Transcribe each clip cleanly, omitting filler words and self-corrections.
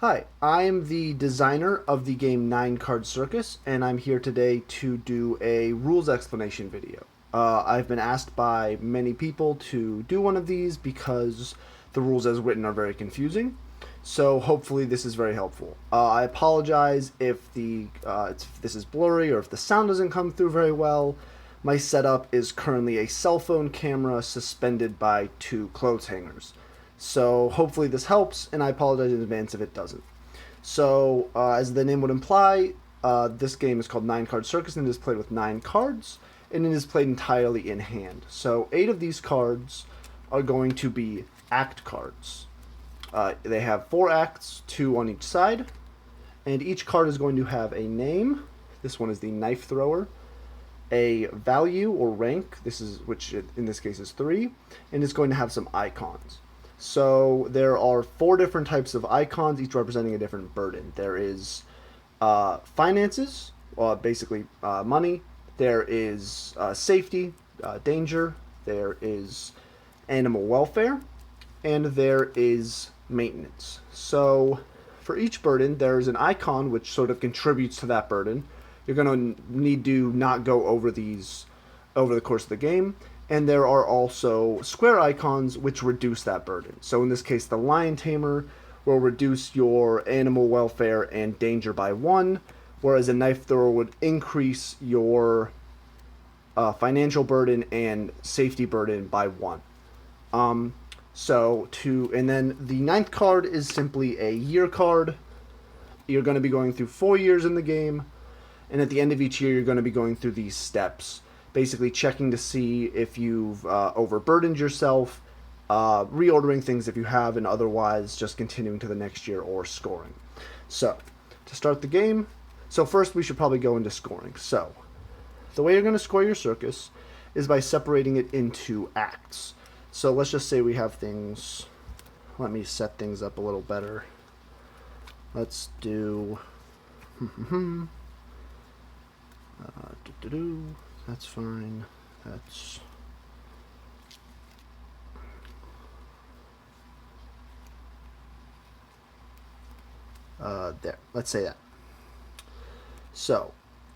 Hi, I am the designer of the game 9 Card Circus, and I'm here today to do a rules explanation video. I've been asked by many people to do one of these because the rules as written are very confusing, so hopefully this is very helpful. I apologize if this is blurry or if the sound doesn't come through very well. My setup is currently a cell phone camera suspended by two clothes hangers. So hopefully this helps, and I apologize in advance if it doesn't. So, as the name would imply, this game is called 9 Card Circus, and it is played with 9 cards, and it is played entirely in hand. So 8 of these cards are going to be act cards. They have 4 acts, 2 on each side, and each card is going to have a name. This one is the Knife Thrower, a value or rank, which in this case is 3, and it's going to have some icons. So there are 4 different types of icons, each representing a different burden. There is finances, basically money. There is safety, danger. There is animal welfare, and there is maintenance. So for each burden, there is an icon which sort of contributes to that burden. You're going to need to not go over these over the course of the game. And there are also square icons which reduce that burden. So in this case, the Lion Tamer will reduce your animal welfare and danger by 1, whereas a Knife Thrower would increase your financial burden and safety burden by 1. And then the 9th card is simply a year card. You're going to be going through 4 years in the game, and at the end of each year, you're going to be going through these steps. Basically checking to see if you've overburdened yourself, reordering things if you have, and otherwise just continuing to the next year or scoring. So, to start the game, first we should probably go into scoring. So, the way you're going to score your circus is by separating it into acts. So let's just say we have things, let me set things up a little better. Let's do, that's fine. That's there. Let's say that. So,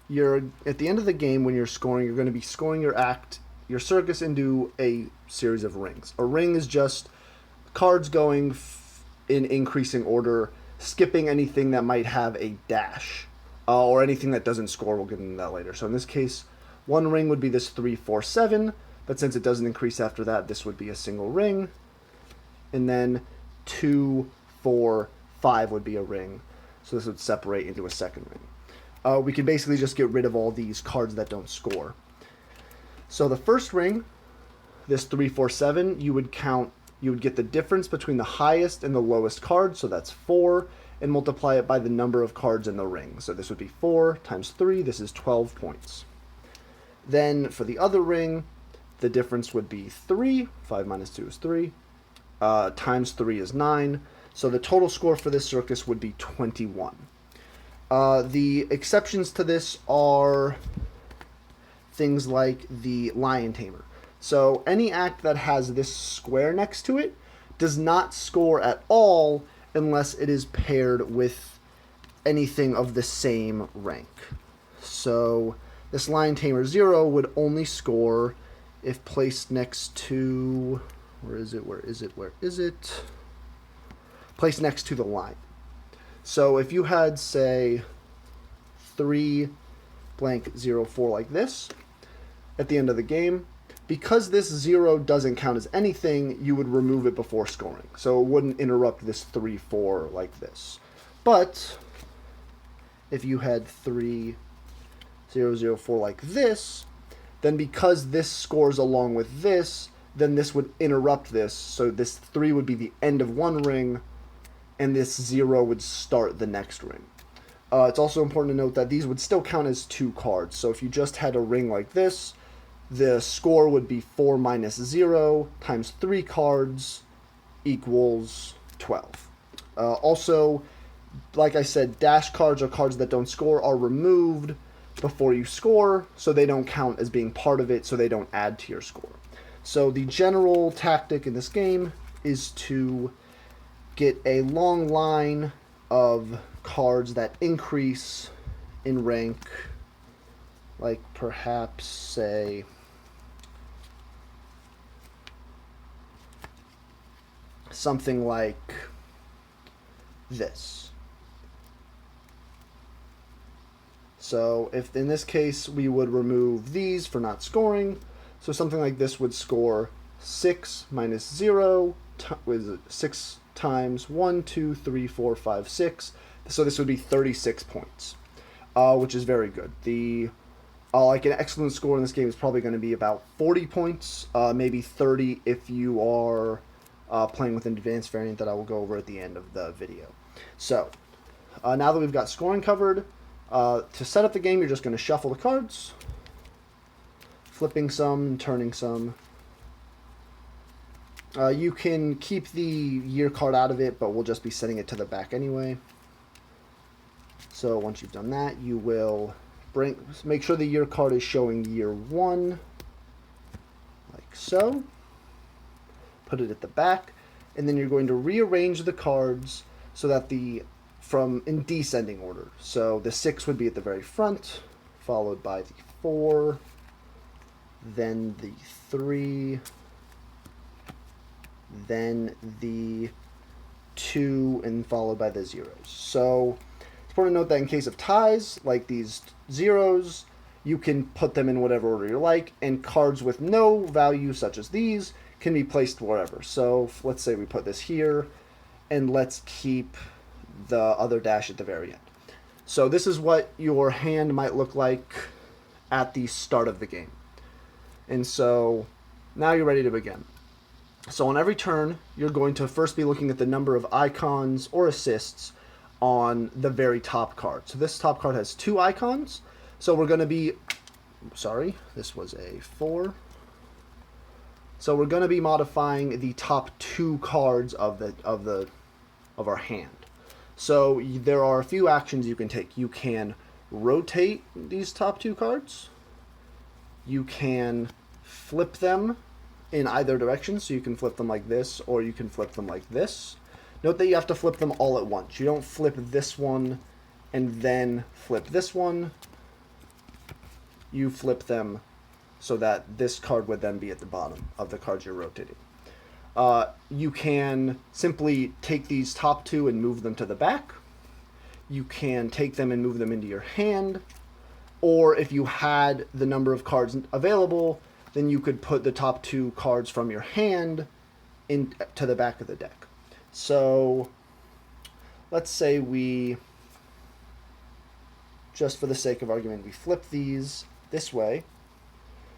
you're at the end of the game when you're scoring. You're going to be scoring your circus into a series of rings. A ring is just cards going in increasing order, skipping anything that might have a dash or anything that doesn't score. We'll get into that later. So in this case, one ring would be this 3, 4, 7, but since it doesn't increase after that, this would be a single ring. And then 2, 4, 5 would be a ring. So this would separate into a second ring. We can basically just get rid of all these cards that don't score. So the first ring, this 3, 4, 7, you would get the difference between the highest and the lowest card, so that's 4, and multiply it by the number of cards in the ring. So this would be 4 times 3, this is 12 points. Then for the other ring, the difference would be 3. 5 minus 2 is 3. Times 3 is 9. So the total score for this circus would be 21. The exceptions to this are things like the Lion Tamer. So any act that has this square next to it does not score at all unless it is paired with anything of the same rank. So this Lion Tamer 0 would only score if placed next to, where is it? Placed next to the line. So if you had, say, 3 blank 0 4 like this at the end of the game, because this 0 doesn't count as anything, you would remove it before scoring. So it wouldn't interrupt this 3 4 like this. But if you had 3 0 0 4 like this, then because this scores along with this, then this would interrupt this. So this 3 would be the end of one ring, and this 0 would start the next ring. It's also important to note that these would still count as 2 cards. So if you just had a ring like this, the score would be 4 minus 0 times 3 cards equals 12. Also, like I said, dash cards or cards that don't score are removed before you score, so they don't count as being part of it, so they don't add to your score. So the general tactic in this game is to get a long line of cards that increase in rank, like perhaps say something like this. So if in this case we would remove these for not scoring, so something like this would score 6 minus 0 with 6 times 1, 2, 3, 4, 5, 6. So this would be 36 points, which is very good. The like an excellent score in this game is probably going to be about 40 points, maybe 30 if you are playing with an advanced variant that I will go over at the end of the video. So now that we've got scoring covered, to set up the game, you're just going to shuffle the cards, flipping some, turning some. You can keep the year card out of it, but we'll just be setting it to the back anyway. So once you've done that, you will make sure the year card is showing year 1, like so. Put it at the back, and then you're going to rearrange the cards so that in descending order. So the 6 would be at the very front, followed by the 4, then the 3, then the 2, and followed by the zeros. So it's important to note that in case of ties, like these zeros, you can put them in whatever order you like, and cards with no value, such as these, can be placed wherever. So let's say we put this here, and let's keep the other dash at the very end. So this is what your hand might look like at the start of the game. And so now you're ready to begin. So on every turn, you're going to first be looking at the number of icons or assists on the very top card. So this top card has 2 icons. So we're going to be, sorry, this was a 4. So we're going to be modifying the top 2 cards of our hand. So there are a few actions you can take. You can rotate these top 2 cards. You can flip them in either direction, so you can flip them like this, or you can flip them like this. Note that you have to flip them all at once. You don't flip this one and then flip this one. You flip them so that this card would then be at the bottom of the cards you're rotating. You can simply take these top 2 and move them to the back. You can take them and move them into your hand. Or if you had the number of cards available, then you could put the top 2 cards from your hand into the back of the deck. So let's say we, just for the sake of argument, we flip these this way.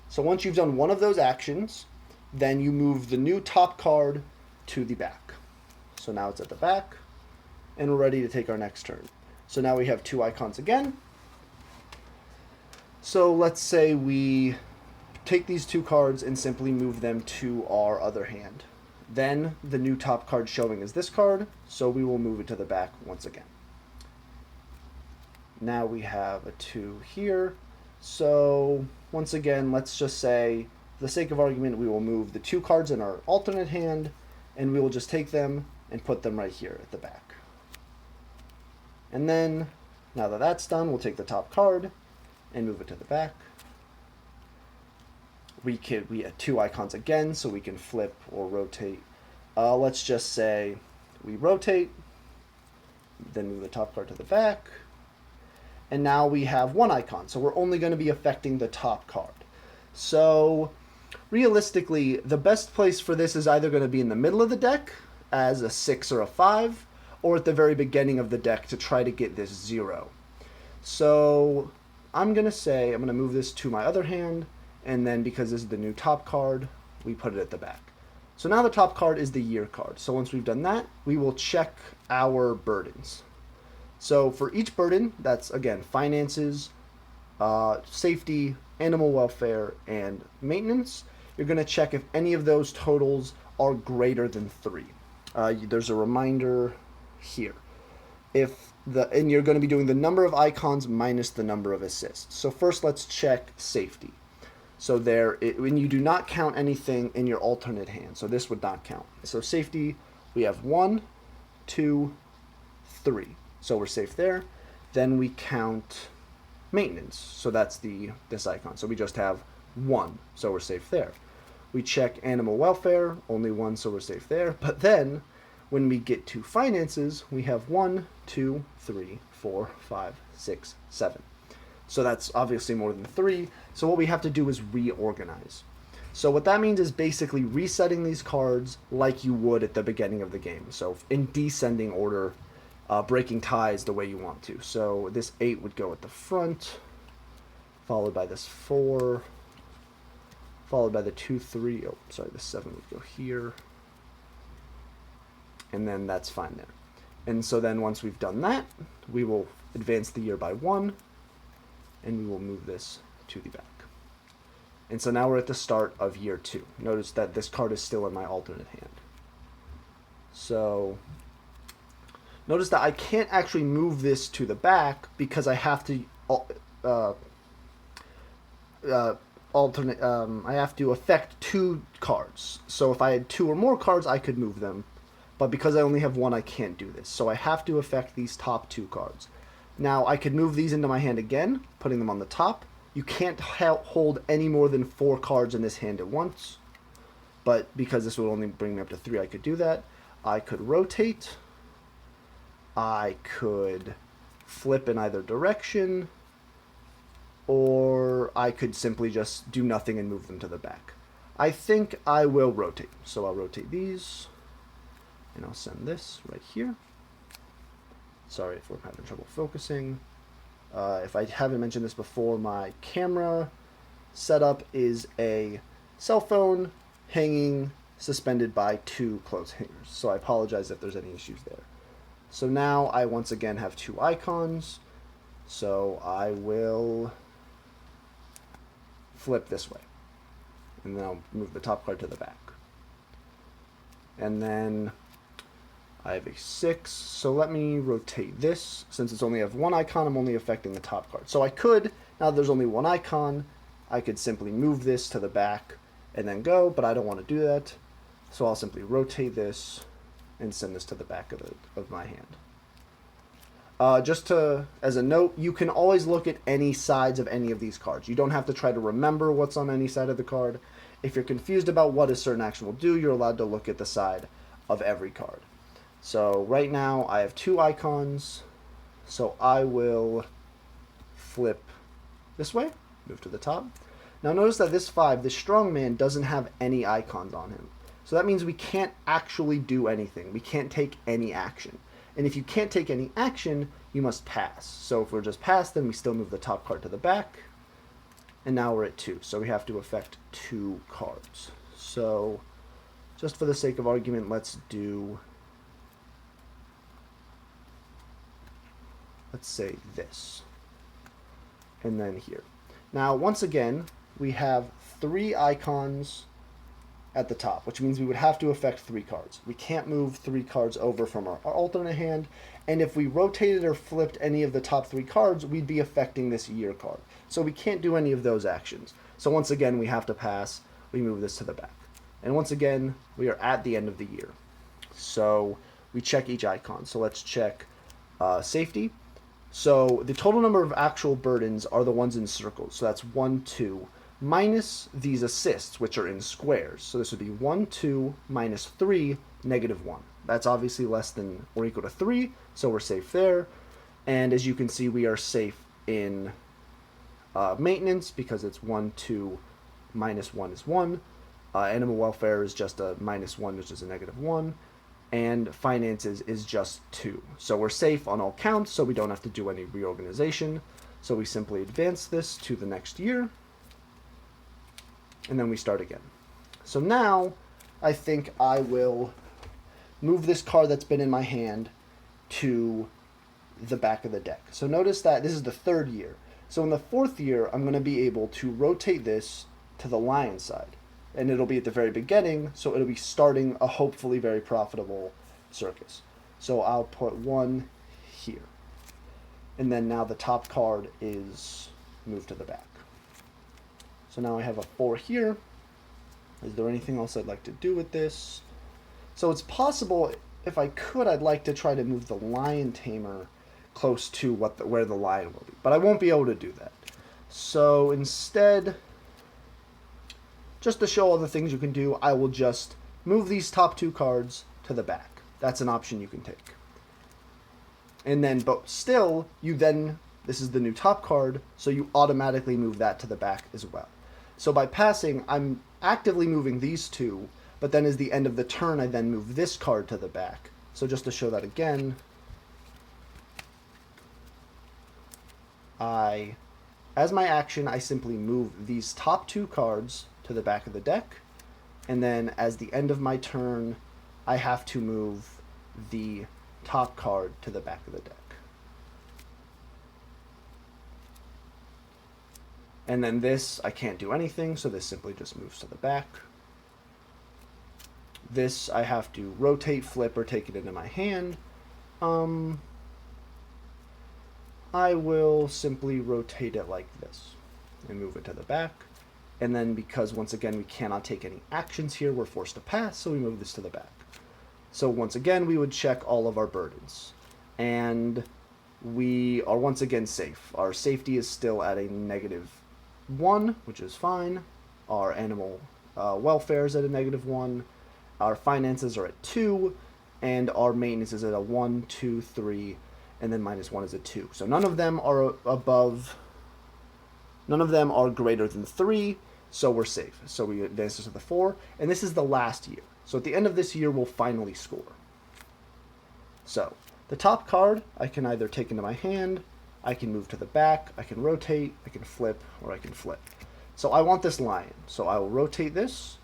So once you've done one of those actions, then you move the new top card to the back. So now it's at the back, and we're ready to take our next turn. So now we have 2 icons again. So let's say we take these 2 cards and simply move them to our other hand. Then the new top card showing is this card, so we will move it to the back once again. Now we have a 2 here. So once again, let's just say, for the sake of argument, we will move the 2 cards in our alternate hand, and we will just take them and put them right here at the back. And then, now that that's done, we'll take the top card and move it to the back. We have 2 icons again, so we can flip or rotate. Let's just say we rotate, then move the top card to the back, and now we have 1 icon, so we're only going to be affecting the top card. So realistically, the best place for this is either going to be in the middle of the deck as a 6 or a 5, or at the very beginning of the deck to try to get this 0. So I'm going to move this to my other hand, and then because this is the new top card, we put it at the back. So now the top card is the year card. So once we've done that, we will check our burdens. So for each burden, that's again finances, safety, animal welfare, and maintenance, you're going to check if any of those totals are greater than 3. There's a reminder here. And you're going to be doing the number of icons minus the number of assists. So first, let's check safety. So when you do not count anything in your alternate hand, so this would not count. So safety, we have 1, 2, 3. So we're safe there. Then we count maintenance. So that's this icon. So we just have 1. So we're safe there. We check animal welfare, only 1, so we're safe there. But then when we get to finances, we have 1, 2, 3, 4, 5, 6, 7. So that's obviously more than 3. So what we have to do is reorganize. So what that means is basically resetting these cards like you would at the beginning of the game. So in descending order, breaking ties the way you want to. So this 8 would go at the front, followed by this 4, followed by the 2, 3, oh, sorry, the 7 would go here. And then that's fine there. And so then once we've done that, we will advance the year by 1, and we will move this to the back. And so now we're at the start of year 2. Notice that this card is still in my alternate hand. So notice that I can't actually move this to the back because I have to I have to affect 2 cards. So if I had 2 or more cards, I could move them. But because I only have 1, I can't do this. So I have to affect these top 2 cards. Now, I could move these into my hand again, putting them on the top. You can't hold any more than 4 cards in this hand at once. But because this would only bring me up to 3, I could do that. I could rotate. I could flip in either direction. Or I could simply just do nothing and move them to the back. I think I will rotate. So I'll rotate these. And I'll send this right here. Sorry if we're having trouble focusing. If I haven't mentioned this before, my camera setup is a cell phone hanging suspended by 2 clothes hangers. So I apologize if there's any issues there. So now I once again have 2 icons. So I will flip this way. And then I'll move the top card to the back. And then I have a 6, so let me rotate this. Since it's only have 1 icon, I'm only affecting the top card. So I could, now that there's only 1 icon, I could simply move this to the back and then go, but I don't want to do that. So I'll simply rotate this and send this to the back of my hand. As a note, you can always look at any sides of any of these cards. You don't have to try to remember what's on any side of the card. If you're confused about what a certain action will do, you're allowed to look at the side of every card. So right now I have 2 icons, so I will flip this way, move to the top. Now notice that this 5, this strongman, doesn't have any icons on him. So that means we can't actually do anything. We can't take any action. And if you can't take any action, you must pass. So if we're just pass, then we still move the top card to the back. And now we're at 2, so we have to affect 2 cards. So just for the sake of argument, let's say this, and then here. Now, once again, we have 3 icons at the top, which means we would have to affect 3 cards. We can't move 3 cards over from our alternate hand, and if we rotated or flipped any of the top 3 cards, we'd be affecting this year card. So we can't do any of those actions. So once again, we have to pass. We move this to the back. And once again, we are at the end of the year. So we check each icon. So let's check safety. So the total number of actual burdens are the ones in circles. So that's 1, 2, minus these assists, which are in squares. So this would be 1, 2, minus 3, negative 1. That's obviously less than or equal to 3, so we're safe there. And as you can see, we are safe in maintenance because it's 1, 2, minus 1 is 1. Animal welfare is just a minus 1, which is a negative 1. And finances is just 2. So we're safe on all counts, so we don't have to do any reorganization. So we simply advance this to the next year, and then we start again. So now I think I will move this card that's been in my hand to the back of the deck. So notice that this is the 3rd year. So in the 4th year, I'm going to be able to rotate this to the lion side. And it'll be at the very beginning, so it'll be starting a hopefully very profitable circus. So I'll put 1 here. And then now the top card is moved to the back. So now I have a 4 here. Is there anything else I'd like to do with this? So it's possible, if I could, I'd like to try to move the lion tamer close to where the lion will be. But I won't be able to do that. So instead, just to show all the things you can do, I will just move these top 2 cards to the back. That's an option you can take. And then, but still, this is the new top card, so you automatically move that to the back as well. So by passing, I'm actively moving these 2, but then as the end of the turn, I then move this card to the back. So just to show that again, as my action, I simply move these top 2 cards to the back of the deck, and then as the end of my turn, I have to move the top card to the back of the deck. And then this, I can't do anything, so this simply just moves to the back. This, I have to rotate, flip, or take it into my hand. I will simply rotate it like this and move it to the back. And then because, once again, we cannot take any actions here, we're forced to pass, so we move this to the back. So once again, we would check all of our burdens. And we are once again safe. Our safety is still at a -1, which is fine. Our animal welfare is at a -1. Our finances are at 2. And our maintenance is at a 1, 2, 3, and then -1 is a 2. So none of them are none of them are greater than 3, so we're safe. So we advance to the 4, and this is the last year. So at the end of this year, we'll finally score. So the top card, I can either take into my hand, I can move to the back, I can rotate, I can flip, or I can flip. So I want this lion. So I will rotate this,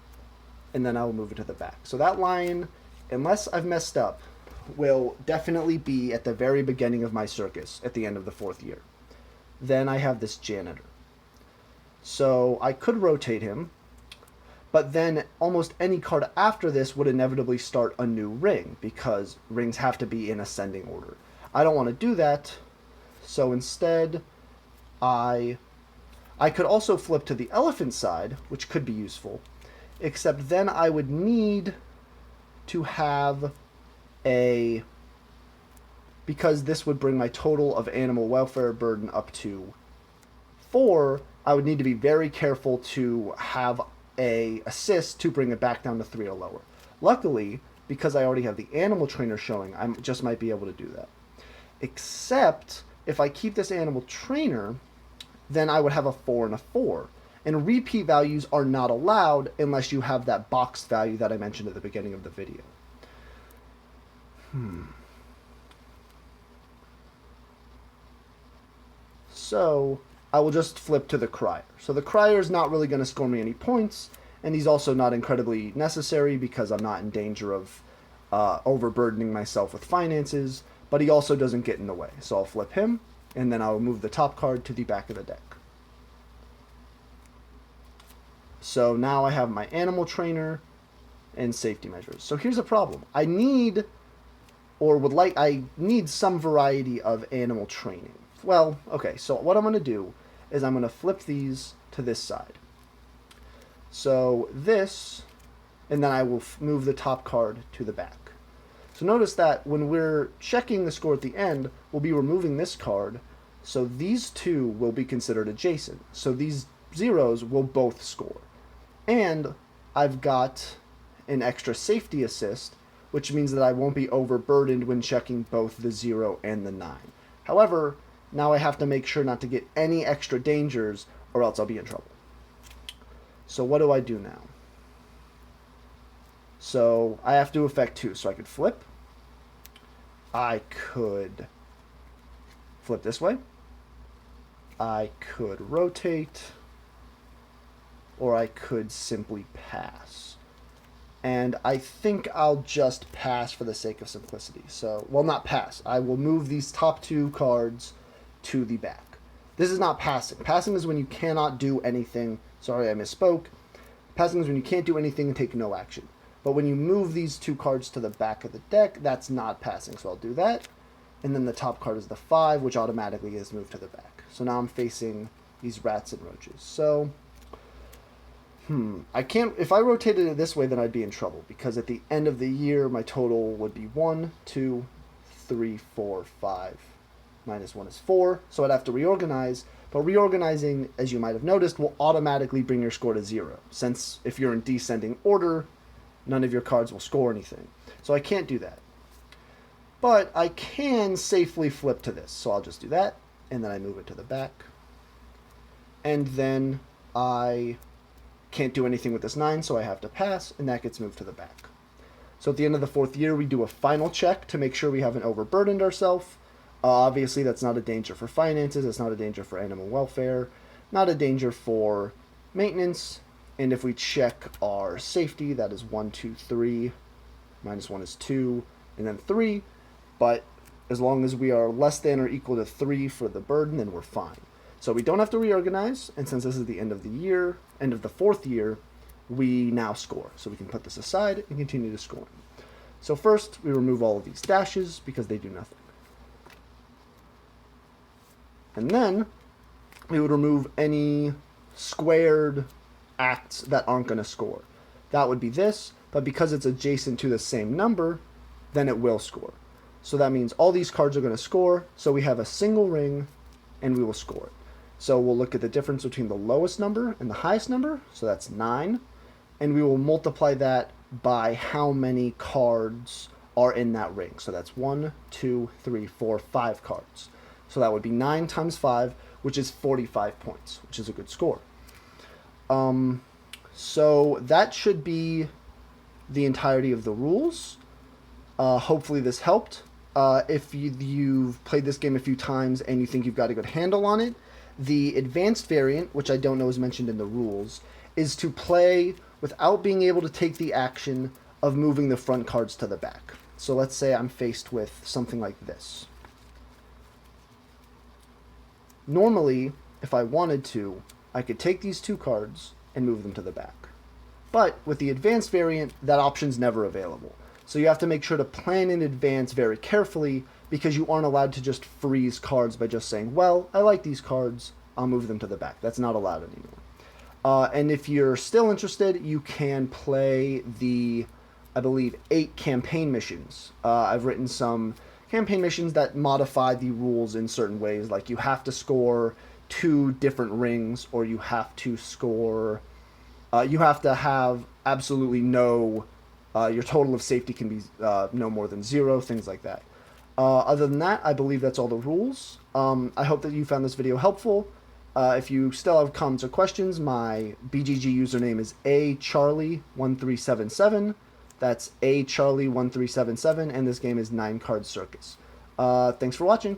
and then I will move it to the back. So that lion, unless I've messed up, will definitely be at the very beginning of my circus at the end of the 4th year. Then I have this janitor. So I could rotate him, but then almost any card after this would inevitably start a new ring, because rings have to be in ascending order. I don't want to do that, so instead I could also flip to the elephant side, which could be useful, except then I would need to have because this would bring my total of animal welfare burden up to 4, I would need to be very careful to have a assist to bring it back down to 3 or lower. Luckily, because I already have the animal trainer showing, I just might be able to do that. Except, if I keep this animal trainer, then I would have a 4 and a 4. And repeat values are not allowed unless you have that boxed value that I mentioned at the beginning of the video. So I will just flip to the crier. So the crier is not really going to score me any points, and he's also not incredibly necessary because I'm not in danger of overburdening myself with finances, but he also doesn't get in the way. So I'll flip him, and then I'll move the top card to the back of the deck. So now I have my animal trainer and safety measures. So here's a problem. I need some variety of animal training. Well, okay, so what I'm going to do is I'm going to flip these to this side. So this, and then I will move the top card to the back. So notice that when we're checking the score at the end, we'll be removing this card, so these 2 will be considered adjacent. So these zeros will both score. And I've got an extra safety assist, which means that I won't be overburdened when checking both the 0 and the 9. However, now I have to make sure not to get any extra dangers, or else I'll be in trouble. So what do I do now? So I have to affect 2. So I could flip. I could flip this way. I could rotate. Or I could simply pass. And I think I'll just pass for the sake of simplicity. So, well, not pass. I will move these top 2 cards to the back. This is not passing. Passing is when you cannot do anything. Sorry, I misspoke. Passing is when you can't do anything and take no action. But when you move these 2 cards to the back of the deck, that's not passing. So I'll do that. And then the top card is the 5, which automatically is moved to the back. So now I'm facing these rats and roaches. So, I can't. If I rotated it this way, then I'd be in trouble because at the end of the year, my total would be 1, 2, 3, 4, 5. Minus 1 is 4, so I'd have to reorganize. But reorganizing, as you might have noticed, will automatically bring your score to 0. Since if you're in descending order, none of your cards will score anything. So I can't do that. But I can safely flip to this. So I'll just do that, and then I move it to the back. And then I can't do anything with this 9, so I have to pass, and that gets moved to the back. So at the end of the 4th year, we do a final check to make sure we haven't overburdened ourselves. Obviously, that's not a danger for finances, it's not a danger for animal welfare, not a danger for maintenance. And if we check our safety, that is 1, 2, 3, minus 1 is 2, and then 3. But as long as we are less than or equal to 3 for the burden, then we're fine. So we don't have to reorganize, and since this is the end of the year, end of the 4th year, we now score. So we can put this aside and continue to scoring. So first, we remove all of these dashes because they do nothing. And then we would remove any squared acts that aren't going to score. That would be this, but because it's adjacent to the same number, then it will score. So that means all these cards are going to score, so we have a single ring, and we will score it. So we'll look at the difference between the lowest number and the highest number, so that's 9, and we will multiply that by how many cards are in that ring. So that's 1, 2, 3, 4, 5 cards. So that would be 9 times 5, which is 45 points, which is a good score. So that should be the entirety of the rules. Hopefully this helped. If you've played this game a few times and you think you've got a good handle on it, the advanced variant, which I don't know is mentioned in the rules, is to play without being able to take the action of moving the front cards to the back. So let's say I'm faced with something like this. Normally, if I wanted to, I could take these 2 cards and move them to the back. But with the advanced variant, that option's never available. So you have to make sure to plan in advance very carefully because you aren't allowed to just freeze cards by just saying, well, I like these cards, I'll move them to the back. That's not allowed anymore. And if you're still interested, you can play the, I believe, 8 campaign missions. I've written some campaign missions that modify the rules in certain ways, like you have to score 2 different rings, or you have to score, you have to have absolutely no, your total of safety can be no more than 0, things like that. Other than that, I believe that's all the rules. I hope that you found this video helpful. If you still have comments or questions, my BGG username is acharlie1377. That's acharlie1377, and this game is 9 Card Circus. Thanks for watching.